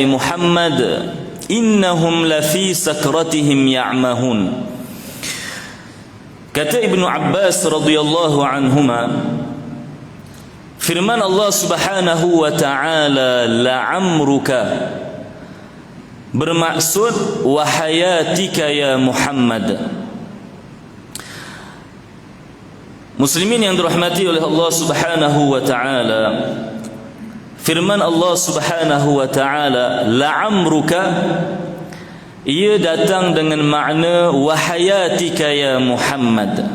Muhammad innahum lafi sakratihim ya'mahun. Kata Ibnu Abbas radhiyallahu anhuma, firman Allah Subhanahu wa taala la'amruka bermaksud wa hayatika ya Muhammad. Muslimin yang dirahmati oleh Allah Subhanahu wa taala, firman Allah Subhanahu wa taala la'amruka, ia datang dengan makna wahayatika ya Muhammad,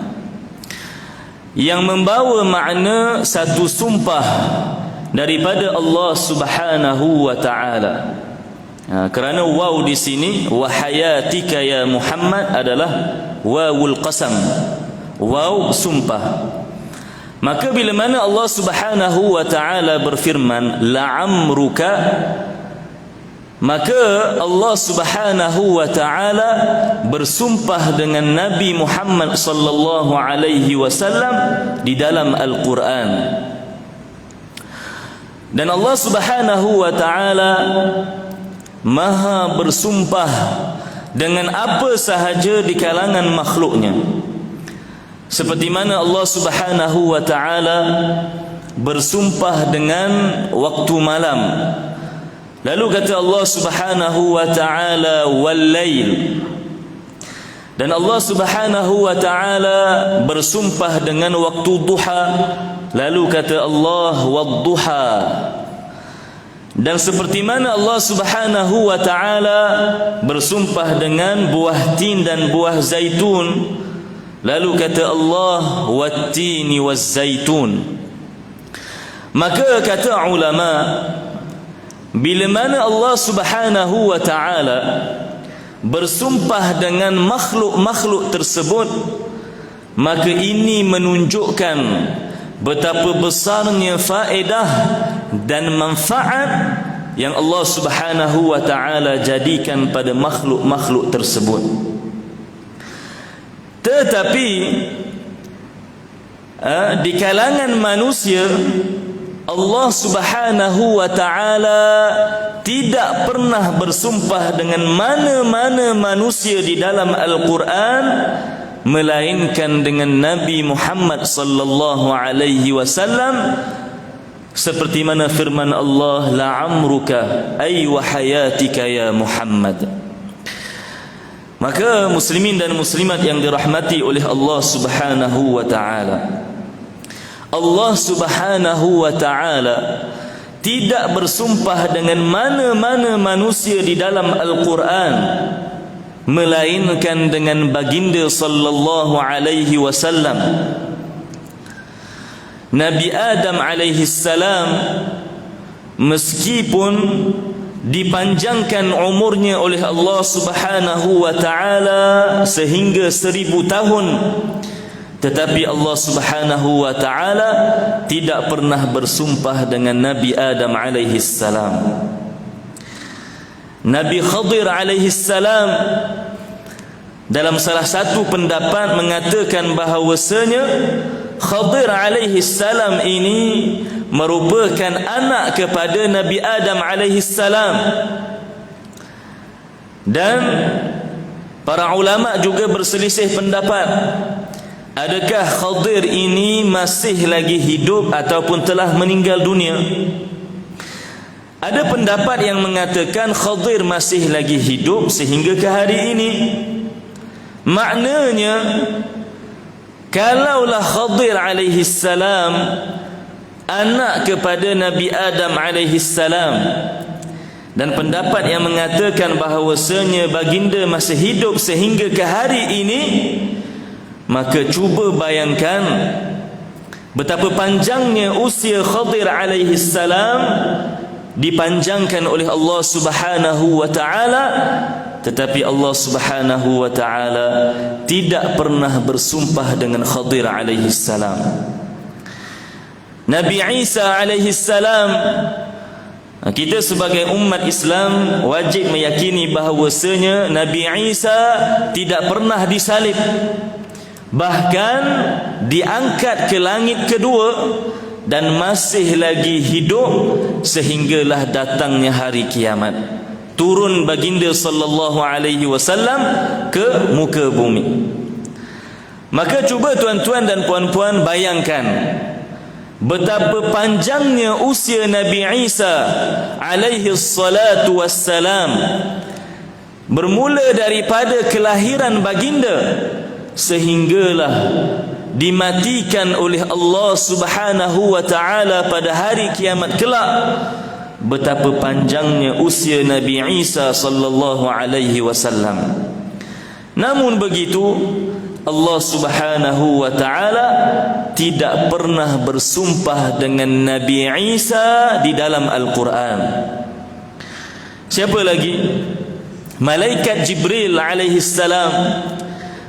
yang membawa makna satu sumpah daripada Allah Subhanahu wa taala. Kerana waw di sini wahayatika ya Muhammad adalah wawul qasam, waw sumpah. Maka bila mana Allah Subhanahu wa taala berfirman la'amruka, maka Allah Subhanahu wa taala bersumpah dengan Nabi Muhammad sallallahu alaihi wasallam di dalam Al-Quran. Dan Allah Subhanahu wa taala maha bersumpah dengan apa sahaja di kalangan makhluknya. Seperti mana Allah Subhanahu wa taala bersumpah dengan waktu malam. Lalu kata Allah Subhanahu wa taala wal-lail. Dan Allah Subhanahu wa taala bersumpah dengan waktu duha. Lalu kata Allah wad-duha. Dan seperti mana Allah Subhanahu wa taala bersumpah dengan buah tin dan buah zaitun, lalu kata Allah wat-tini waz-zaitun. Maka kata ulama, bila mana Allah Subhanahu wa taala bersumpah dengan makhluk-makhluk tersebut, maka ini menunjukkan betapa besarnya faedah dan manfaat yang Allah Subhanahu wa taala jadikan pada makhluk-makhluk tersebut. Tetapi di kalangan manusia, Allah Subhanahu wa taala tidak pernah bersumpah dengan mana-mana manusia di dalam Al-Quran melainkan dengan Nabi Muhammad sallallahu alaihi wasallam, seperti mana firman Allah la'amruka ay wa hayatika ya Muhammad. Maka muslimin dan muslimat yang dirahmati oleh Allah Subhanahu wa taala, Allah Subhanahu wa taala tidak bersumpah dengan mana-mana manusia di dalam Al-Quran melainkan dengan baginda sallallahu alaihi wasallam. Nabi Adam alaihi salam meskipun dipanjangkan umurnya oleh Allah Subhanahu wa taala sehingga 1000 tahun, tetapi Allah Subhanahu wa taala tidak pernah bersumpah dengan Nabi Adam alaihi salam. Nabi Khadir alaihi salam dalam salah satu pendapat mengatakan bahawasanya Khadir alaihi salam ini merupakan anak kepada Nabi Adam alaihi salam. Dan para ulama juga berselisih pendapat, adakah Khadir ini masih lagi hidup ataupun telah meninggal dunia? Ada pendapat yang mengatakan Khadir masih lagi hidup sehingga ke hari ini. Maknanya, kalaulah Khadir alaihi salam anak kepada Nabi Adam alaihi salam, dan pendapat yang mengatakan bahawasanya baginda masih hidup sehingga ke hari ini, maka cuba bayangkan betapa panjangnya usia Khadir alaihi salam dipanjangkan oleh Allah Subhanahu wa taala, tetapi Allah Subhanahu wa taala tidak pernah bersumpah dengan Khadir alaihi salam. Nabi Isa alaihi salam, kita sebagai umat Islam wajib meyakini bahawasanya Nabi Isa tidak pernah disalib, bahkan diangkat ke langit kedua dan masih lagi hidup sehinggalah datangnya hari kiamat. Turun baginda sallallahu alaihi wasallam ke muka bumi. Maka cuba tuan-tuan dan puan-puan bayangkan betapa panjangnya usia Nabi Isa alaihi salatu wassalam, bermula daripada kelahiran baginda sehinggalah dimatikan oleh Allah Subhanahu wa taala pada hari kiamat kelak. Betapa panjangnya usia Nabi Isa sallallahu alaihi wasallam. Namun begitu, Allah Subhanahu wa taala tidak pernah bersumpah dengan Nabi Isa di dalam Al-Quran. Siapa lagi? Malaikat Jibril alaihi salam,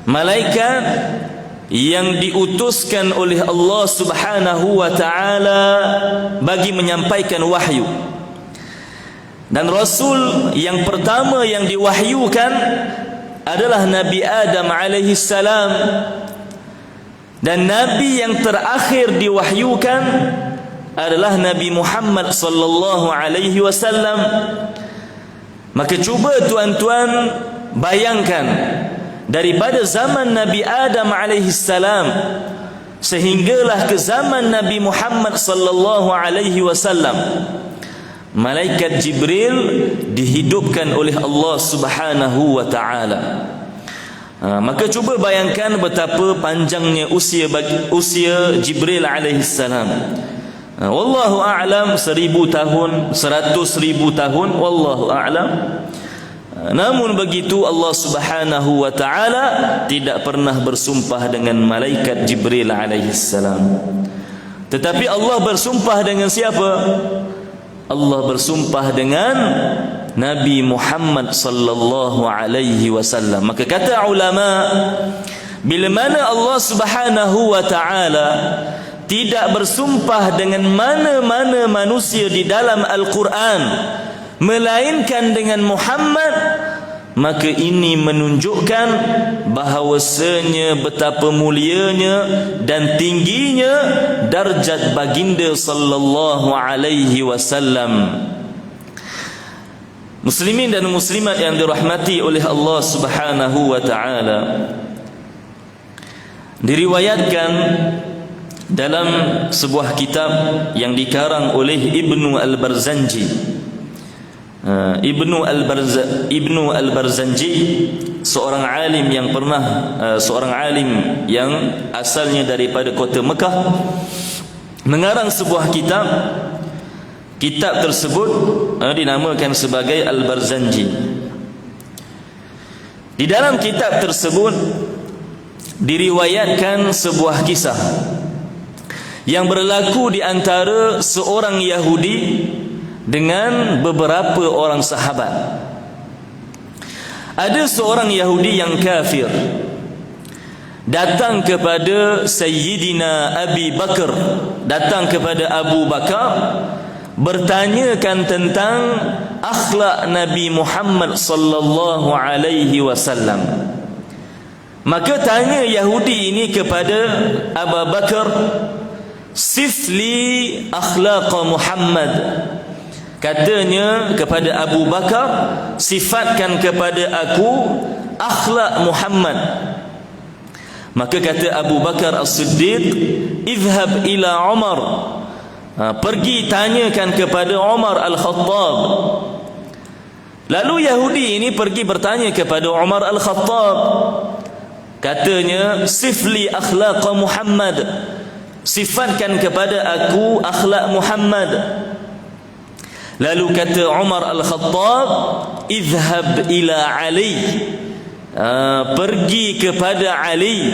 malaikat yang diutuskan oleh Allah Subhanahu wa taala bagi menyampaikan wahyu. Dan Rasul yang pertama yang diwahyukan adalah Nabi Adam alaihi salam, dan Nabi yang terakhir diwahyukan adalah Nabi Muhammad sallallahu alaihi wasallam. Maka cuba tuan-tuan bayangkan, daripada zaman Nabi Adam alaihi salam sehinggalah ke zaman Nabi Muhammad sallallahu alaihi wasallam, malaikat Jibril dihidupkan oleh Allah Subhanahu wa taala. Maka cuba bayangkan betapa panjangnya usia Jibril alaihi salam. Wallahu a'lam, 1000 tahun, 100,000 tahun, wallahu a'lam. Namun begitu, Allah Subhanahu wa taala tidak pernah bersumpah dengan malaikat Jibril alaihi salam. Tetapi Allah bersumpah dengan siapa? Allah bersumpah dengan Nabi Muhammad sallallahu alaihi wasallam. Maka kata ulama, bila mana Allah Subhanahu wa taala tidak bersumpah dengan mana-mana manusia di dalam Al-Quran melainkan dengan Muhammad, maka ini menunjukkan bahawasanya betapa mulianya dan tingginya darjat baginda sallallahu alaihi wasallam. Muslimin dan muslimat yang dirahmati oleh Allah Subhanahu wa taala, diriwayatkan dalam sebuah kitab yang dikarang oleh Ibnu Al-Barzanji. Ibnu Al-Barzanji seorang alim yang yang asalnya daripada kota Mekah, mengarang sebuah kitab. Kitab tersebut dinamakan sebagai Al-Barzanji. Di dalam kitab tersebut diriwayatkan sebuah kisah yang berlaku di antara seorang Yahudi dengan beberapa orang sahabat. Ada seorang Yahudi yang kafir datang kepada Sayyidina Abi Bakar, datang kepada Abu Bakar, bertanyakan tentang akhlak Nabi Muhammad sallallahu alaihi wasallam. Maka tanya Yahudi ini kepada Abu Bakar, "Sifli akhlaq Muhammad." Katanya kepada Abu Bakar, sifatkan kepada aku akhlak Muhammad. Maka kata Abu Bakar As-Siddiq, "Idhhab ila Umar." Pergi tanyakan kepada Umar Al-Khattab. Lalu Yahudi ini pergi bertanya kepada Umar Al-Khattab. Katanya, "Sifli akhlaq Muhammad." Sifatkan kepada aku akhlak Muhammad. Lalu kata Umar Al-Khattab, "Idhhab ila Ali." Pergi kepada Ali.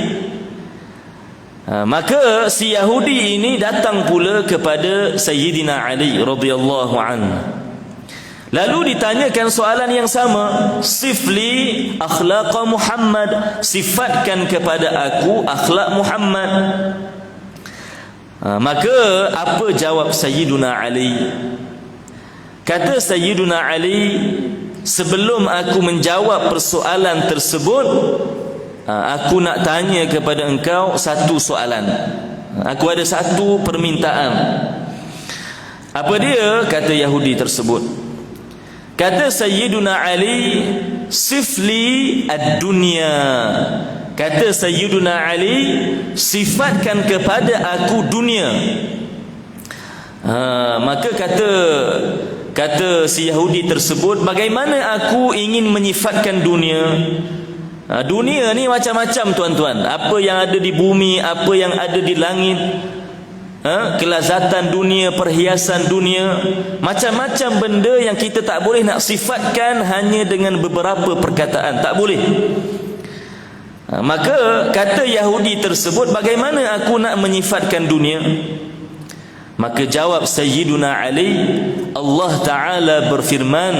Maka si Yahudi ini datang pula kepada Sayyidina Ali radhiyallahu anhu. Lalu ditanyakan soalan yang sama, "Sifli akhlaq Muhammad." Sifatkan kepada aku akhlak Muhammad. Maka apa jawab Sayyiduna Ali? Kata Sayyiduna Ali, "Sebelum aku menjawab persoalan tersebut, aku nak tanya kepada engkau satu soalan." Aku ada satu permintaan. Apa dia? Kata Yahudi tersebut. Kata Sayyiduna Ali, sifli ad-dunya. Kata Sayyiduna Ali, sifatkan kepada aku dunia. Maka kata si Yahudi tersebut, bagaimana aku ingin menyifatkan dunia? Dunia ni macam-macam tuan-tuan. Apa yang ada di bumi, apa yang ada di langit, kelazatan dunia, perhiasan dunia, macam-macam benda yang kita tak boleh nak sifatkan hanya dengan beberapa perkataan. Tak boleh. Maka kata Yahudi tersebut, bagaimana aku nak menyifatkan dunia? Maka jawab Sayyiduna Ali, Allah Ta'ala berfirman,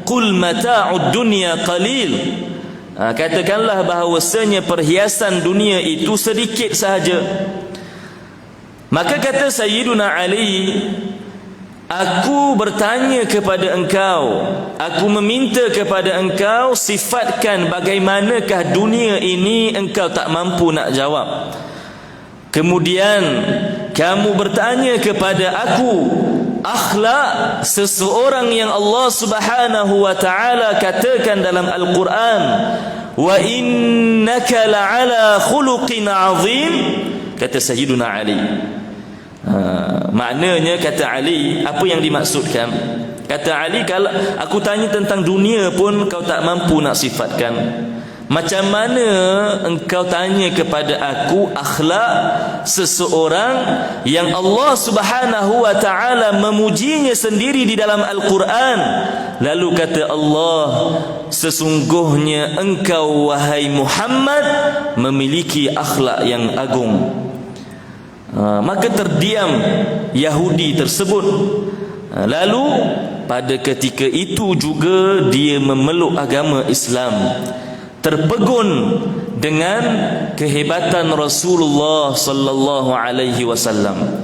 qul mata'ud dunya qalil. Katakanlah bahawasanya perhiasan dunia itu sedikit sahaja. Maka kata Sayyiduna Ali, aku bertanya kepada engkau, aku meminta kepada engkau, sifatkan bagaimanakah dunia ini. Engkau tak mampu nak jawab. Kemudian kamu bertanya kepada aku, akhlak seseorang yang Allah Subhanahu wa taala katakan dalam Al-Quran, wa innaka la'ala khuluqin azim. Kata Sayyiduna Ali. Maknanya kata Ali, apa yang dimaksudkan? Kata Ali, kalau aku tanya tentang dunia pun kau tak mampu nak sifatkan, macam mana engkau tanya kepada aku akhlak seseorang yang Allah Subhanahu wa taala memujinya sendiri di dalam Al-Quran. Lalu kata Allah, sesungguhnya engkau wahai Muhammad memiliki akhlak yang agung. Maka terdiam Yahudi tersebut. Lalu pada ketika itu juga dia memeluk agama Islam, terpegun dengan kehebatan Rasulullah sallallahu alaihi wasallam.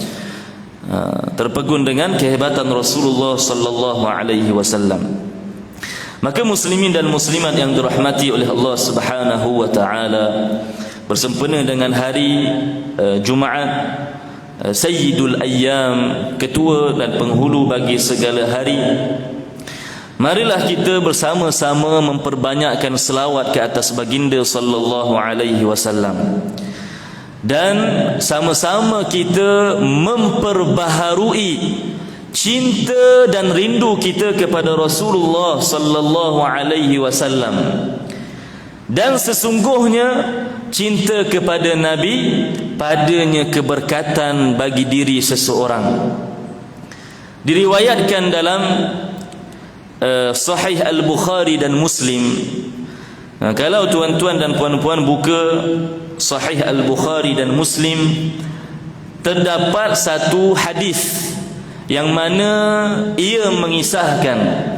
Terpegun dengan kehebatan Rasulullah sallallahu alaihi wasallam. Maka muslimin dan muslimat yang dirahmati oleh Allah Subhanahu wa taala, bersempena dengan hari Jumaat, Sayyidul Ayyam, ketua dan penghulu bagi segala hari, marilah kita bersama-sama memperbanyakkan selawat ke atas baginda sallallahu alaihi wasallam, dan sama-sama kita memperbaharui cinta dan rindu kita kepada Rasulullah sallallahu alaihi wasallam. Dan sesungguhnya cinta kepada Nabi, padanya keberkatan bagi diri seseorang. Diriwayatkan dalam Sahih Al-Bukhari dan Muslim. Kalau tuan-tuan dan puan-puan buka Sahih Al-Bukhari dan Muslim, terdapat satu hadis yang mana ia mengisahkan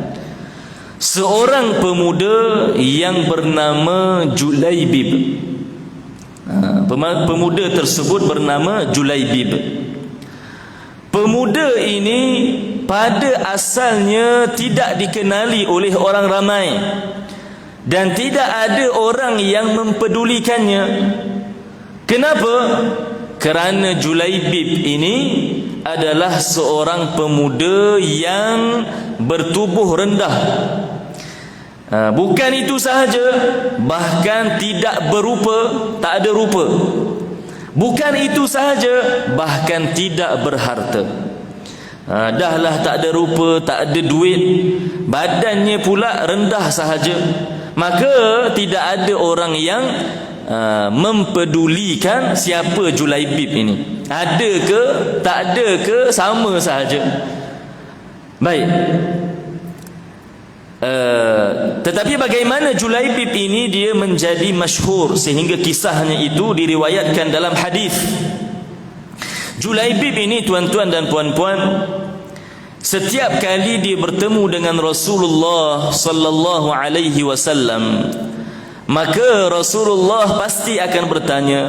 seorang pemuda yang bernama Julaibib. Pemuda tersebut bernama Julaibib. Pemuda ini pada asalnya tidak dikenali oleh orang ramai, dan tidak ada orang yang mempedulikannya. Kenapa? Kerana Julaibib ini adalah seorang pemuda yang bertubuh rendah. Bukan itu sahaja, bahkan tidak berupa, tak ada rupa. Bukan itu sahaja, bahkan tidak berharta. Dahlah tak ada rupa, tak ada duit, badannya pula rendah sahaja, maka tidak ada orang yang mempedulikan siapa Julaibib ini. Ada ke, tak ada ke, sama sahaja. Baik. Tetapi bagaimana Julaibib ini dia menjadi masyhur sehingga kisahnya itu diriwayatkan dalam hadis. Julaibib ini tuan-tuan dan puan-puan, setiap kali dia bertemu dengan Rasulullah sallallahu alaihi wasallam, maka Rasulullah pasti akan bertanya,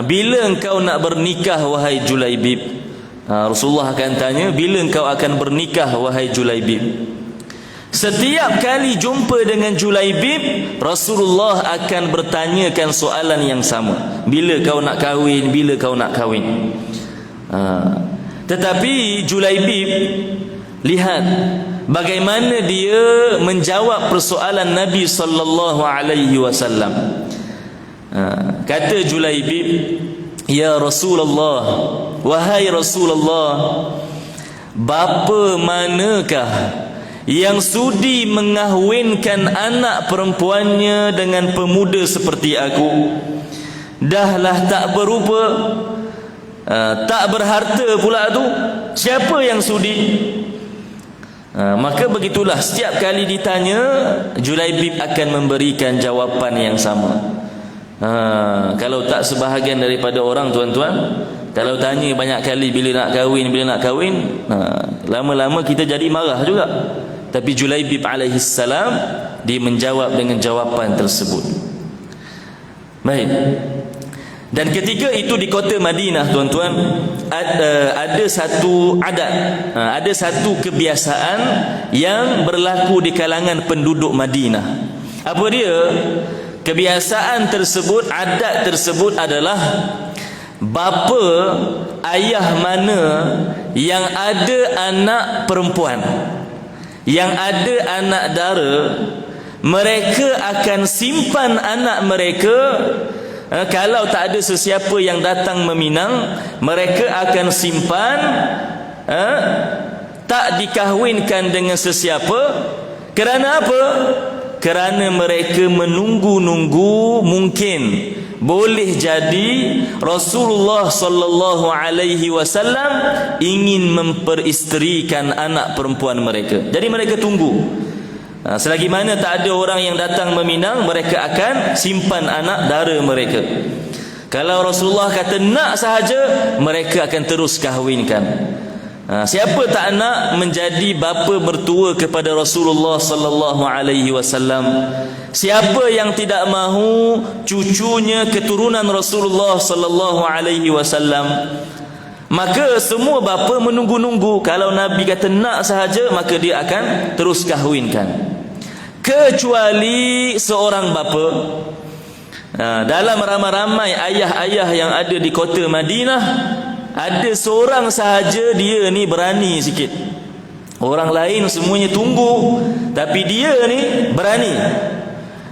bila engkau nak bernikah wahai Julaibib? Rasulullah akan tanya, bila engkau akan bernikah wahai Julaibib? Setiap kali jumpa dengan Julaibib, Rasulullah akan bertanyakan soalan yang sama. Bila kau nak kahwin? Bila kau nak kahwin? Tetapi Julaibib, lihat bagaimana dia menjawab persoalan Nabi sallallahu alaihi wasallam. Kata Julaibib, ya Rasulullah, wahai Rasulullah, bapa manakah yang sudi mengahwinkan anak perempuannya dengan pemuda seperti aku? Dahlah tak berupa, tak berharta pula tu, siapa yang sudi? Maka begitulah, setiap kali ditanya, Julaibib akan memberikan jawapan yang sama. Kalau tak sebahagian daripada orang, tuan-tuan, kalau tanya banyak kali bila nak kahwin, lama-lama kita jadi marah juga. Tapi Julaibib alaihi salam, dia menjawab dengan jawapan tersebut. Baik. Dan ketika itu di kota Madinah, tuan-tuan, ada satu adat, ada satu kebiasaan yang berlaku di kalangan penduduk Madinah. Apa dia? Kebiasaan tersebut, adat tersebut adalah bapa ayah mana yang ada anak perempuan, yang ada anak dara, mereka akan simpan anak mereka. Kalau tak ada sesiapa yang datang meminang, mereka akan simpan, tak dikahwinkan dengan sesiapa. Kerana apa? Kerana mereka menunggu-nunggu, mungkin boleh jadi Rasulullah sallallahu alaihi wasallam ingin memperisterikan anak perempuan mereka. Jadi mereka tunggu. Selagi mana tak ada orang yang datang meminang, mereka akan simpan anak dara mereka. Kalau Rasulullah kata nak sahaja, mereka akan terus kahwinkan. Siapa tak nak menjadi bapa mertua kepada Rasulullah sallallahu alaihi wasallam? Siapa yang tidak mahu cucunya keturunan Rasulullah sallallahu alaihi wasallam? Maka semua bapa menunggu-nunggu. Kalau Nabi kata nak sahaja, maka dia akan terus kahwinkan. Kecuali seorang bapa, dalam ramai-ramai ayah-ayah yang ada di kota Madinah, ada seorang sahaja dia ni berani sikit. Orang lain semuanya tunggu, tapi dia ni berani.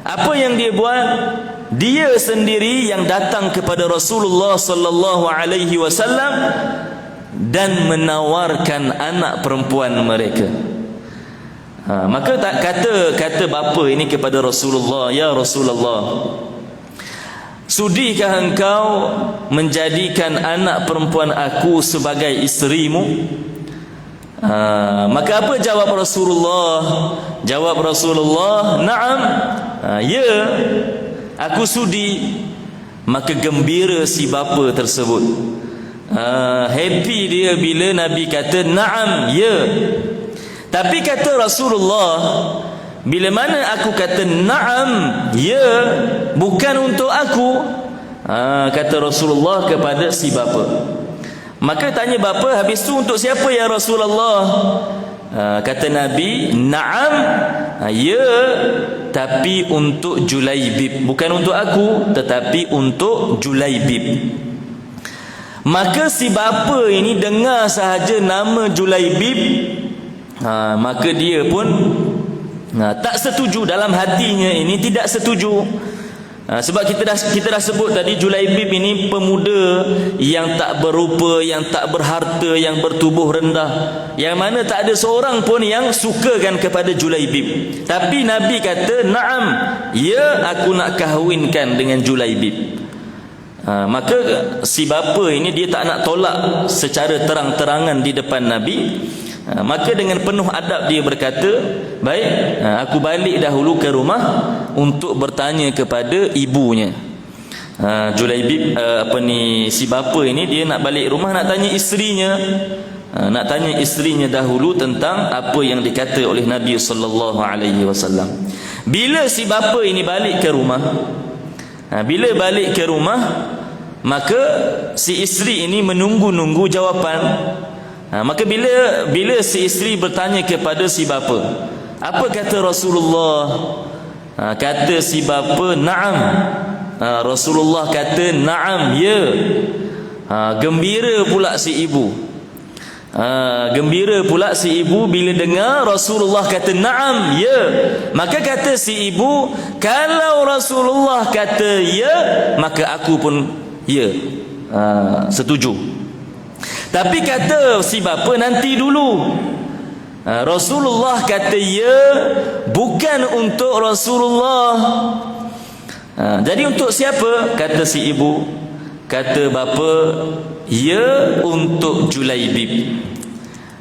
Apa yang dia buat? Dia sendiri yang datang kepada Rasulullah sallallahu alaihi wasallam dan menawarkan anak perempuan mereka. Maka tak kata bapa ini kepada Rasulullah, ya Rasulullah, sudikah engkau menjadikan anak perempuan aku sebagai isterimu? Maka apa jawab Rasulullah? Jawab Rasulullah, "Na'am." Ya, aku sudi. Maka gembira si bapa tersebut. Happy dia bila Nabi kata na'am, ya. Tapi kata Rasulullah, bila mana aku kata na'am, ya, bukan untuk aku, kata Rasulullah kepada si bapa. Maka tanya bapa, habis tu untuk siapa ya Rasulullah? Kata Nabi, na'am, ya, tapi untuk Julaibib, bukan untuk aku, tetapi untuk Julaibib. Maka si bapa ini dengar sahaja nama Julaibib, maka dia pun tak setuju. Dalam hatinya ini tidak setuju. Sebab kita dah sebut tadi, Julaibib ini pemuda yang tak berupa, yang tak berharta, yang bertubuh rendah, yang mana tak ada seorang pun yang sukakan kepada Julaibib. Tapi Nabi kata, na'am, ya, aku nak kahwinkan dengan Julaibib. Maka si bapa ini dia tak nak tolak secara terang-terangan di depan Nabi. Maka dengan penuh adab dia berkata, baik, aku balik dahulu ke rumah untuk bertanya kepada ibunya. Julaibib, si bapa ini dia nak balik rumah, nak tanya isterinya, nak tanya isterinya dahulu tentang apa yang dikata oleh Nabi sallallahu alaihi wasallam. Bila si bapa ini balik ke rumah, bila balik ke rumah, maka si isteri ini menunggu-nunggu jawapan. Maka bila si isteri bertanya kepada si bapa, Apa kata Rasulullah? Kata si bapa, na'am. Rasulullah kata, na'am, ya. Gembira pula si ibu. Gembira pula si ibu bila dengar Rasulullah kata na'am, ya. Maka kata si ibu, kalau Rasulullah kata ya, maka aku pun ya, setuju. Tapi kata si bapa, nanti dulu. Rasulullah kata ya, bukan untuk Rasulullah. Jadi untuk siapa? Kata si ibu. Kata bapa, ya, untuk Julaibib.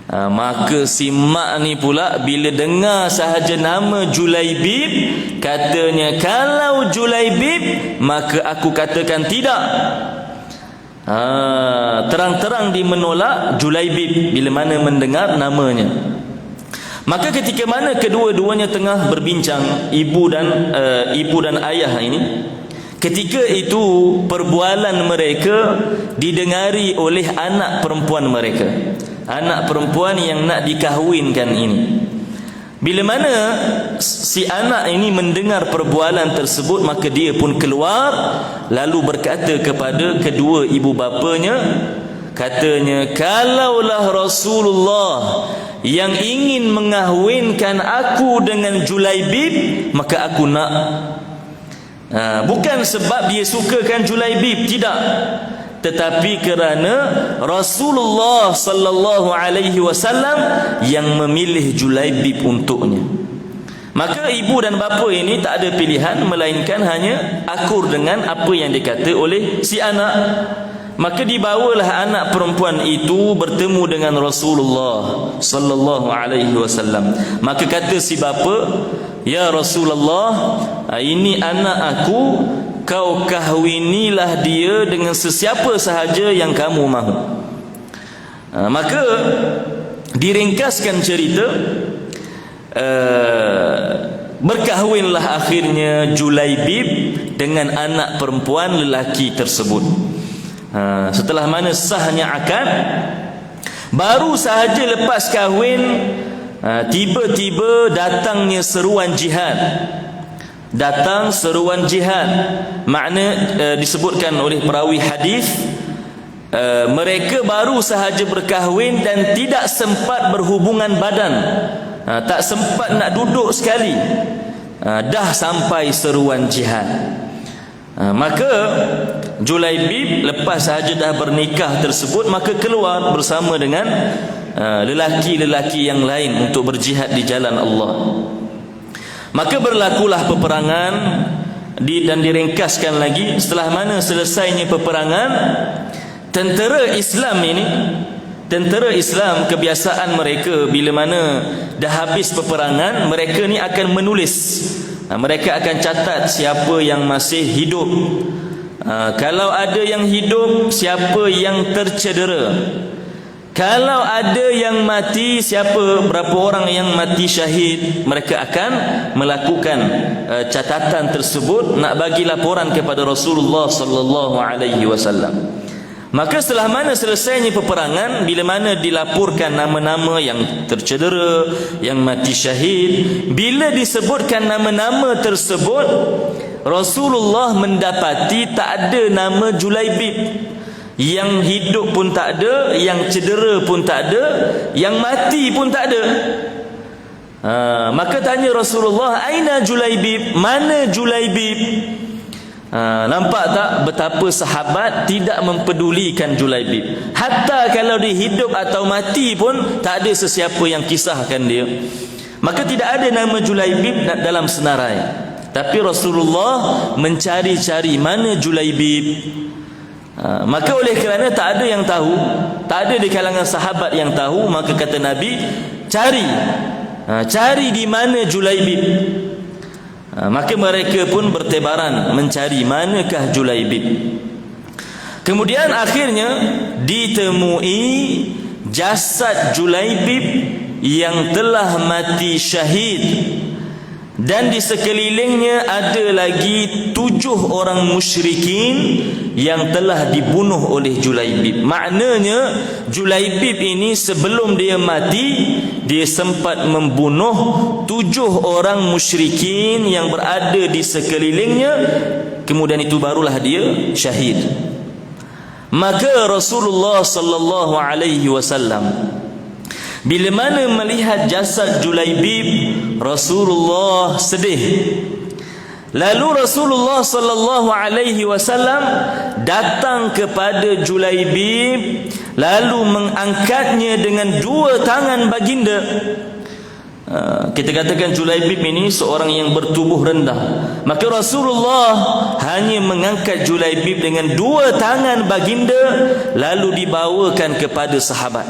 Maka si mak ni pula bila dengar sahaja nama Julaibib, katanya, kalau Julaibib maka aku katakan tidak. Terang-terang dia menolak Julaibib bila mana mendengar namanya. Maka ketika mana kedua-duanya tengah berbincang, ibu dan ayah ini, ketika itu perbualan mereka didengari oleh anak perempuan mereka, anak perempuan yang nak dikahwinkan ini. Bila mana si anak ini mendengar perbualan tersebut, maka dia pun keluar lalu berkata kepada kedua ibu bapanya, katanya, kalaulah Rasulullah yang ingin mengahwinkan aku dengan Julaibib, maka aku nak. Bukan sebab dia sukakan Julaibib, tidak, tetapi kerana Rasulullah sallallahu alaihi wasallam yang memilih Julaibib untuknya. Maka ibu dan bapa ini tak ada pilihan melainkan hanya akur dengan apa yang dikata oleh si anak. Maka dibawalah anak perempuan itu bertemu dengan Rasulullah sallallahu alaihi wasallam. Maka kata si bapa, ya Rasulullah, ini anak aku, kau kahwinilah dia dengan sesiapa sahaja yang kamu mahu. Maka diringkaskan cerita, berkahwinlah akhirnya Julaibib dengan anak perempuan lelaki tersebut. Setelah mana sahnya akad, baru sahaja lepas kahwin, tiba-tiba datangnya seruan jihad. Datang seruan jihad. Makna disebutkan oleh perawi hadis, mereka baru sahaja berkahwin dan tidak sempat berhubungan badan, tak sempat nak duduk sekali, dah sampai seruan jihad. Maka Julaibib lepas sahaja dah bernikah tersebut, maka keluar bersama dengan lelaki-lelaki yang lain untuk berjihad di jalan Allah. Maka berlakulah peperangan dan diringkaskan lagi. Setelah mana selesainya peperangan, tentera Islam kebiasaan mereka bila mana dah habis peperangan, mereka ni akan menulis. Mereka akan catat siapa yang masih hidup. Kalau ada yang hidup, siapa yang tercedera. Kalau ada yang mati, berapa orang yang mati syahid, mereka akan melakukan catatan tersebut, nak bagi laporan kepada Rasulullah sallallahu alaihi wasallam. Maka setelah mana selesainya peperangan, bila mana dilaporkan nama-nama yang tercedera, yang mati syahid, bila disebutkan nama-nama tersebut, Rasulullah mendapati tak ada nama Julaibib. Yang hidup pun tak ada, yang cedera pun tak ada, yang mati pun tak ada. Maka tanya Rasulullah, aina Julaibib? Mana Julaibib? Nampak tak betapa sahabat tidak mempedulikan Julaibib. Hatta kalau dia hidup atau mati pun tak ada sesiapa yang kisahkan dia. Maka tidak ada nama Julaibib dalam senarai. Tapi Rasulullah mencari-cari mana Julaibib. Maka oleh kerana tak ada yang tahu, tak ada di kalangan sahabat yang tahu, maka kata Nabi, cari di mana Julaibib. Maka mereka pun bertebaran mencari manakah Julaibib. Kemudian akhirnya ditemui jasad Julaibib yang telah mati syahid dan di sekelilingnya ada lagi 7 orang musyrikin yang telah dibunuh oleh Julaibib. Maknanya Julaibib ini sebelum dia mati, dia sempat membunuh 7 orang musyrikin yang berada di sekelilingnya. Kemudian itu barulah dia syahid. Maka Rasulullah sallallahu alaihi wasallam bila mana melihat jasad Julaibib, Rasulullah sedih. Lalu Rasulullah sallallahu alaihi wasallam datang kepada Julaibib, lalu mengangkatnya dengan 2 tangan baginda. Kita katakan Julaibib ini seorang yang bertubuh rendah, maka Rasulullah hanya mengangkat Julaibib dengan 2 tangan baginda, lalu dibawakan kepada sahabat.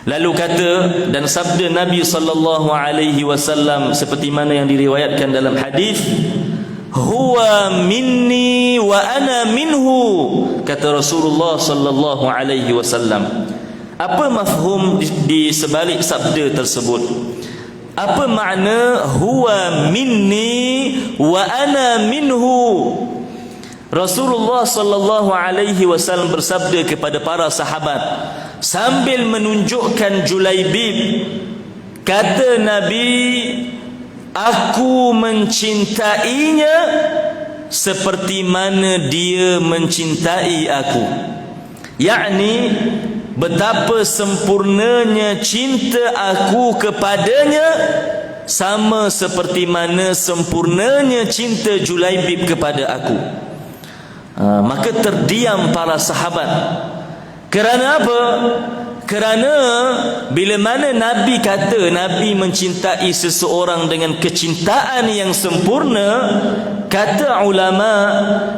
Lalu kata dan sabda Nabi sallallahu alaihi wasallam seperti mana yang diriwayatkan dalam hadis, huwa minni wa ana minhu, kata Rasulullah sallallahu alaihi wasallam. Apa mafhum di sebalik sabda tersebut? Apa makna huwa minni wa ana minhu? Rasulullah sallallahu alaihi wasallam bersabda kepada para sahabat sambil menunjukkan Julaibib, kata Nabi, aku mencintainya seperti mana dia mencintai aku. Yakni betapa sempurnanya cinta aku kepadanya sama seperti mana sempurnanya cinta Julaibib kepada aku. Maka terdiam para sahabat. Kerana apa? Kerana bila mana Nabi kata Nabi mencintai seseorang dengan kecintaan yang sempurna, kata ulama,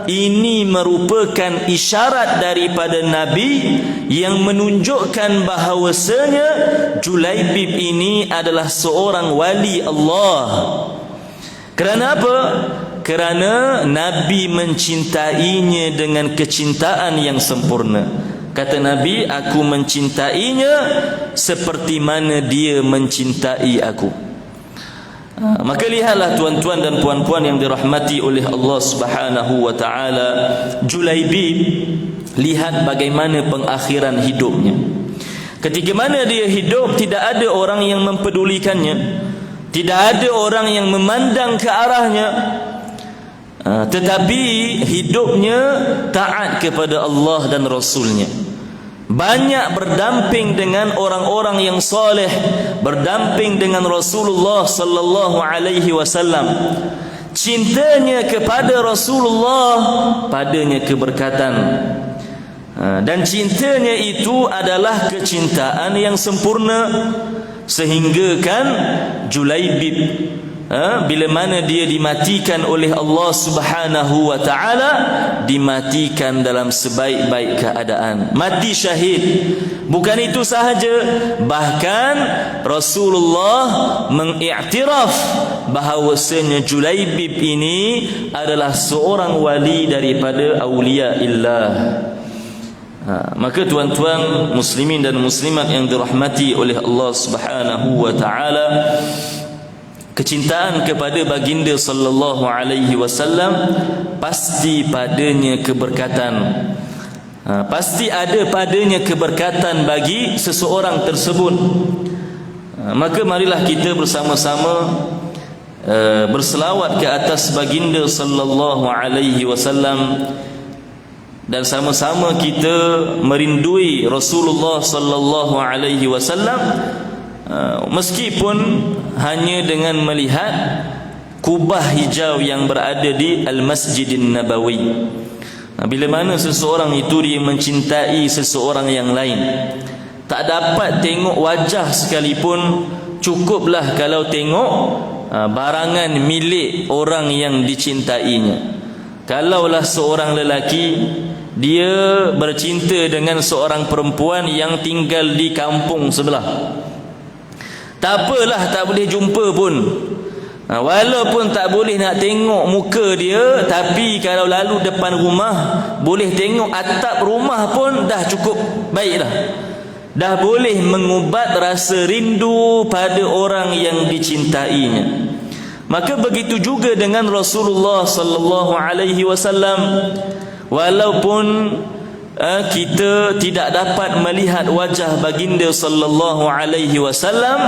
ini merupakan isyarat daripada Nabi yang menunjukkan bahawasanya Julaibib ini adalah seorang wali Allah. Kerana apa? Kerana Nabi mencintainya dengan kecintaan yang sempurna. Kata Nabi, aku mencintainya seperti mana dia mencintai aku. Maka lihatlah tuan-tuan dan puan-puan yang dirahmati oleh Allah Subhanahu wa taala, Julaibib, lihat bagaimana pengakhiran hidupnya. Ketika mana dia hidup, tidak ada orang yang mempedulikannya, tidak ada orang yang memandang ke arahnya. Tetapi hidupnya taat kepada Allah dan Rasulnya. Banyak berdamping dengan orang-orang yang soleh, berdamping dengan Rasulullah sallallahu alaihi wasallam. Cintanya kepada Rasulullah, padanya keberkatan. Dan cintanya itu adalah kecintaan yang sempurna, sehingga kan Julaibib bila mana dia dimatikan oleh Allah Subhanahu wa taala, dimatikan dalam sebaik-baik keadaan, mati syahid. Bukan itu sahaja, bahkan Rasulullah mengiktiraf bahawasanya Julaibib ini adalah seorang wali daripada aulia illah. Maka tuan-tuan muslimin dan muslimat yang dirahmati oleh Allah Subhanahu wa taala, kecintaan kepada baginda sallallahu alaihi wasallam pasti padanya keberkatan. Pasti ada padanya keberkatan bagi seseorang tersebut. Maka marilah kita bersama-sama berselawat ke atas baginda sallallahu alaihi wasallam, dan sama-sama kita merindui Rasulullah sallallahu alaihi wasallam, meskipun hanya dengan melihat kubah hijau yang berada di Al-Masjidin Nabawi. Bila mana seseorang itu dia mencintai seseorang yang lain, tak dapat tengok wajah sekalipun, cukuplah kalau tengok barangan milik orang yang dicintainya. Kalaulah seorang lelaki dia bercinta dengan seorang perempuan yang tinggal di kampung sebelah, tak apalah, tak boleh jumpa pun, walaupun tak boleh nak tengok muka dia, tapi kalau lalu depan rumah boleh tengok atap rumah pun dah cukup baik dah. Dah boleh mengubat rasa rindu pada orang yang dicintainya. Maka begitu juga dengan Rasulullah sallallahu alaihi wasallam. Walaupun kita tidak dapat melihat wajah baginda sallallahu alaihi wasallam,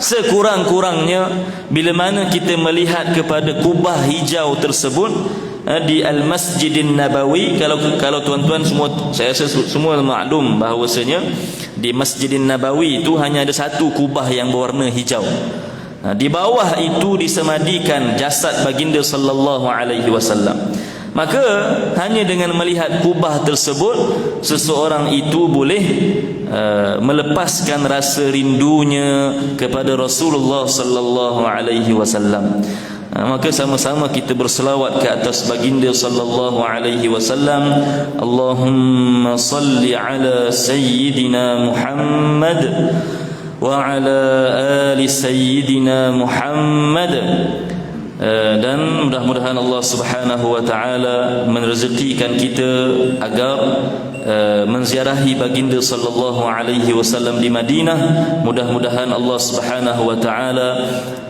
sekurang-kurangnya bila mana kita melihat kepada kubah hijau tersebut di Al-Masjidin Nabawi, kalau tuan-tuan semua, saya rasa semua maklum bahawasanya di Masjidin Nabawi itu hanya ada satu kubah yang berwarna hijau. Di bawah itu disemadikan jasad baginda sallallahu alaihi wasallam. Maka hanya dengan melihat kubah tersebut, seseorang itu boleh melepaskan rasa rindunya kepada Rasulullah sallallahu alaihi wasallam. Maka sama-sama kita berselawat ke atas baginda sallallahu alaihi wasallam. Allahumma salli ala sayyidina Muhammad wa ala ali sayyidina Muhammad. Dan mudah-mudahan Allah Subhanahu wa taala merezekikan kita agar menziarahi baginda sallallahu alaihi wasallam di Madinah. Mudah-mudahan Allah Subhanahu wa taala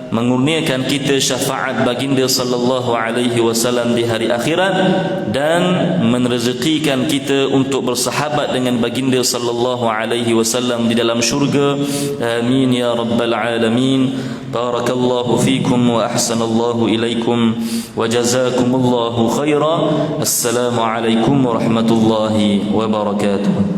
mengurniakan kita syafaat baginda sallallahu alaihi wasallam di hari akhirat dan merezekikan kita untuk bersahabat dengan baginda sallallahu alaihi wasallam di dalam syurga. Amin ya rabbal alamin. Barakallahu fikum wa ahsanallahu ilaikum wa jazakumullahu khaira. Assalamu alaikum warahmatullahi wabarakatuh.